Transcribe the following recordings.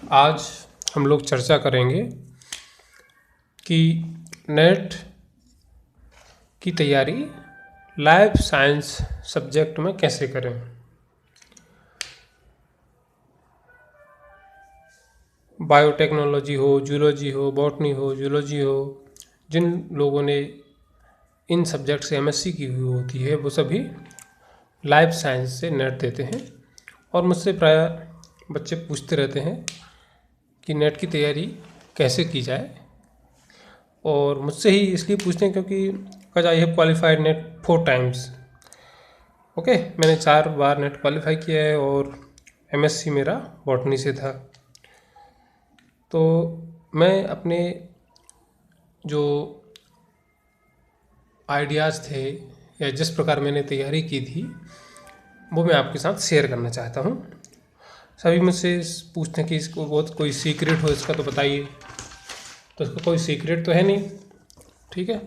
आज हम लोग चर्चा करेंगे कि नेट की तैयारी लाइफ साइंस सब्जेक्ट में कैसे करें। बायोटेक्नोलॉजी हो, जूलॉजी हो, बॉटनी हो, जूलॉजी हो, जिन लोगों ने इन सब्जेक्ट से एमएससी की हुई होती है वो सभी लाइफ साइंस से नेट देते हैं। और मुझसे प्राय बच्चे पूछते रहते हैं कि नेट की तैयारी कैसे की जाए, और मुझसे ही इसलिए पूछते हैं क्योंकि because I have qualified net 4 times. Okay, मैंने 4 बार नेट क्वालिफाई किया है और एमएससी मेरा बॉटनी से था। तो मैं अपने जो आइडियाज़ थे या जिस प्रकार मैंने तैयारी की थी वो मैं आपके साथ शेयर करना चाहता हूँ। सभी मुझसे पूछते हैं कि इसको बहुत कोई सीक्रेट हो इसका तो बताइए, तो इसका कोई सीक्रेट तो है नहीं। ठीक है,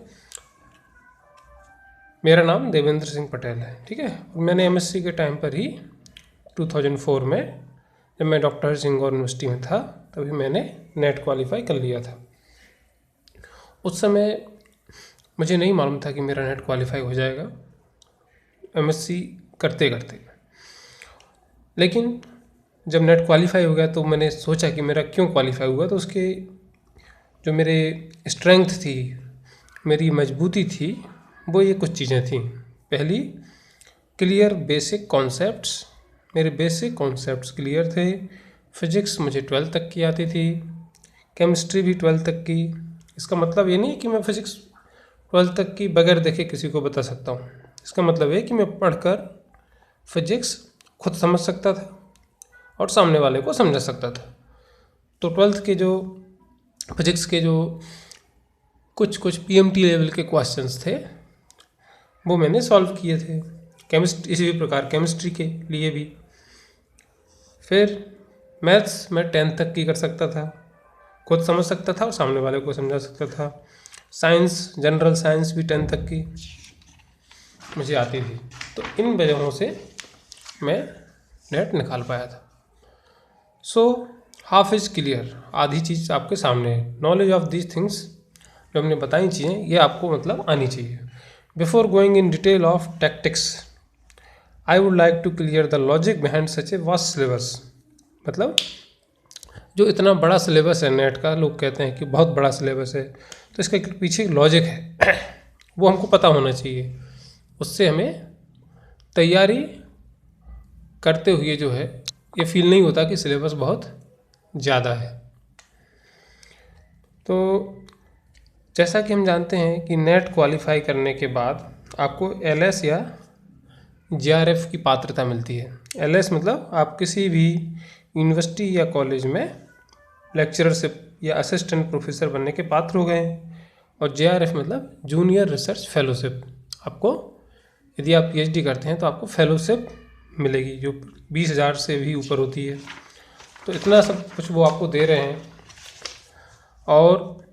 मेरा नाम देवेंद्र सिंह पटेल है। ठीक है, मैंने एमएससी के टाइम पर ही 2004 में जब मैं डॉक्टर हरसिंह गौर यूनिवर्सिटी में था तभी मैंने नेट क्वालिफाई कर लिया था। उस समय मुझे नहीं मालूम था कि मेरा नेट क्वालिफाई हो जाएगा एमएससी करते करते, लेकिन जब नेट क्वालिफाई हो गया तो मैंने सोचा कि मेरा क्यों क्वालिफाई हुआ। तो उसके जो मेरे स्ट्रेंथ थी, मेरी मजबूती थी, वो ये कुछ चीज़ें थीं। पहली, क्लियर बेसिक कॉन्सेप्ट्स। मेरे बेसिक कॉन्सेप्ट्स क्लियर थे। फिजिक्स मुझे 12th तक की आती थी, केमिस्ट्री भी 12th तक की। इसका मतलब ये नहीं कि मैं फिजिक्स 12th तक की बगैर देखे किसी को बता सकता हूँ। इसका मतलब है कि मैं पढ़कर फिजिक्स खुद समझ सकता था और सामने वाले को समझा सकता था। तो 12th के जो फिजिक्स के जो कुछ पीएमटी लेवल के क्वेश्चंस थे वो मैंने सॉल्व किए थे। केमिस्ट्री इसी प्रकार केमिस्ट्री के लिए भी। फिर मैथ्स मैं 10th तक की कर सकता था, खुद समझ सकता था और सामने वाले को समझा सकता था। साइंस, जनरल साइंस भी 10th तक की मुझे आती थी। तो इन वजहों से मैं नेट निकाल पाया था। सो हाफ इज क्लियर, आधी चीज़ आपके सामने है। नॉलेज ऑफ दीज थिंग्स, जो हमने बताई चीज़ें, ये आपको मतलब आनी चाहिए। Before going in detail of tactics I would like to clear the logic behind such a vast syllabus. मतलब जो इतना बड़ा सिलेबस है नेट का, लोग कहते हैं कि बहुत बड़ा सिलेबस है, तो इसके पीछे लॉजिक है वो हमको पता होना चाहिए। उससे हमें तैयारी करते हुए जो है ये फील नहीं होता कि सिलेबस बहुत ज़्यादा है। तो जैसा कि हम जानते हैं कि नेट क्वालिफाई करने के बाद आपको एलएस या जेआरएफ की पात्रता मिलती है। एलएस मतलब आप किसी भी यूनिवर्सिटी या कॉलेज में लेक्चरशिप या असिस्टेंट प्रोफेसर बनने के पात्र हो गए हैं, और जेआरएफ मतलब जूनियर रिसर्च फेलोशिप। आपको यदि आप पीएचडी करते हैं तो आपको फेलोशिप मिलेगी जो 20,000 से भी ऊपर होती है। तो इतना सब कुछ वो आपको दे रहे हैं। और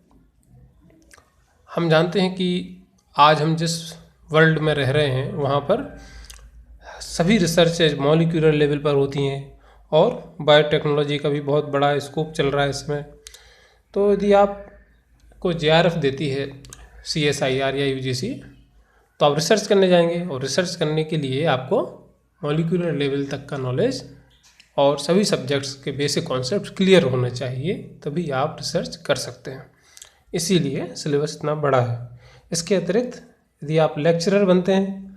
हम जानते हैं कि आज हम जिस वर्ल्ड में रह रहे हैं वहाँ पर सभी रिसर्चेज मॉलिक्यूलर लेवल पर होती हैं और बायोटेक्नोलॉजी का भी बहुत बड़ा स्कोप चल रहा है इसमें। तो यदि आपको जेआरएफ देती है सीएसआईआर या यूजीसी, तो आप रिसर्च करने जाएंगे, और रिसर्च करने के लिए आपको मॉलिक्यूलर लेवल तक का नॉलेज और सभी सब्जेक्ट्स के बेसिक कॉन्सेप्ट क्लियर होने चाहिए, तभी आप रिसर्च कर सकते हैं। इसीलिए सिलेबस इतना बड़ा है। इसके अतिरिक्त यदि आप लेक्चरर बनते हैं